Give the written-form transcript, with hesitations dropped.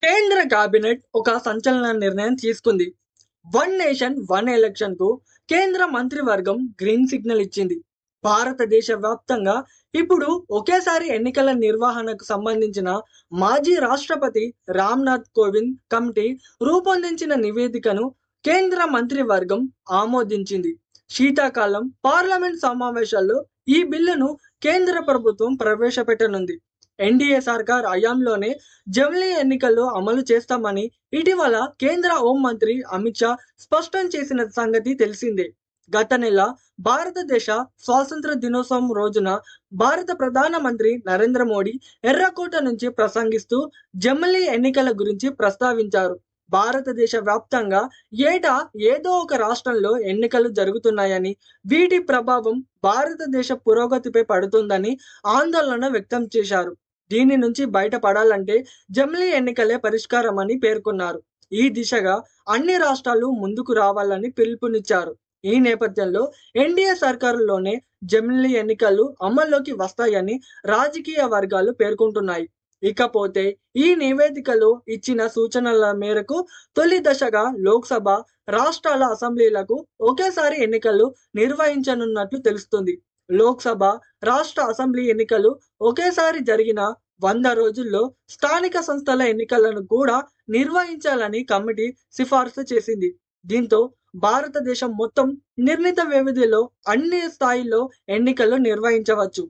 కేంద్ర కేబినెట్ ఒక సంచలన నిర్ణయం తీసుకుంది. వన్ నేషన్ వన్ ఎలక్షన్ కు కేంద్ర మంత్రివర్గం గ్రీన్ సిగ్నల్ ఇచ్చింది. భారతదేశ వ్యాప్తంగా ఇప్పుడు ఒకేసారి ఎన్నికల నిర్వహణకు సంబంధించిన మాజీ రాష్ట్రపతి రామ్నాథ్ కోవింద్ కమిటీ రూపొందించిన నివేదికను కేంద్ర మంత్రివర్గం ఆమోదించింది. శీతాకాలం పార్లమెంట్ సమావేశాల్లో ఈ బిల్లును కేంద్ర ప్రభుత్వం ప్రవేశపెట్టనుంది. ఎన్డీఏ సర్కార్ హయాంలోనే జమిలీ ఎన్నికల్లో అమలు చేస్తామని ఇటీవల కేంద్ర హోంమంత్రి అమిత్ షా స్పష్టం చేసిన సంగతి తెలిసిందే. గత నెల భారతదేశ స్వాతంత్ర దినోత్సవం రోజున భారత ప్రధానమంత్రి నరేంద్ర మోడీ ఎర్రకోట నుంచి ప్రసంగిస్తూ జమిలీ ఎన్నికల గురించి ప్రస్తావించారు. భారతదేశ వ్యాప్తంగా ఏటా ఏదో ఒక రాష్ట్రంలో ఎన్నికలు జరుగుతున్నాయని, వీటి ప్రభావం భారతదేశ పురోగతిపై పడుతుందని ఆందోళన వ్యక్తం చేశారు. దీని నుంచి బయటపడాలంటే జమిలీ ఎన్నికలే పరిష్కారం అని పేర్కొన్నారు. ఈ దిశగా అన్ని రాష్ట్రాలు ముందుకు రావాలని పిలుపునిచ్చారు. ఈ నేపథ్యంలో ఎన్డీఏ సర్కారులోనే జమిలీ ఎన్నికలు అమల్లోకి వస్తాయని రాజకీయ వర్గాలు పేర్కొంటున్నాయి. ఇకపోతే ఈ నివేదికలో ఇచ్చిన సూచనల మేరకు తొలి దశగా లోక్సభ, రాష్ట్రాల అసెంబ్లీలకు ఒకేసారి ఎన్నికలు నిర్వహించనున్నట్లు తెలుస్తుంది. లోక్సభ, రాష్ట్ర అసెంబ్లీ ఎన్నికలు ఒకేసారి జరిగిన 100 రోజుల్లో స్థానిక సంస్థల ఎన్నికలను కూడా నిర్వహించాలని కమిటీ సిఫార్సు చేసింది. దీంతో భారతదేశం మొత్తం నిర్ణీత వ్యవధిలో అన్ని స్థాయిల్లో ఎన్నికలు నిర్వహించవచ్చు.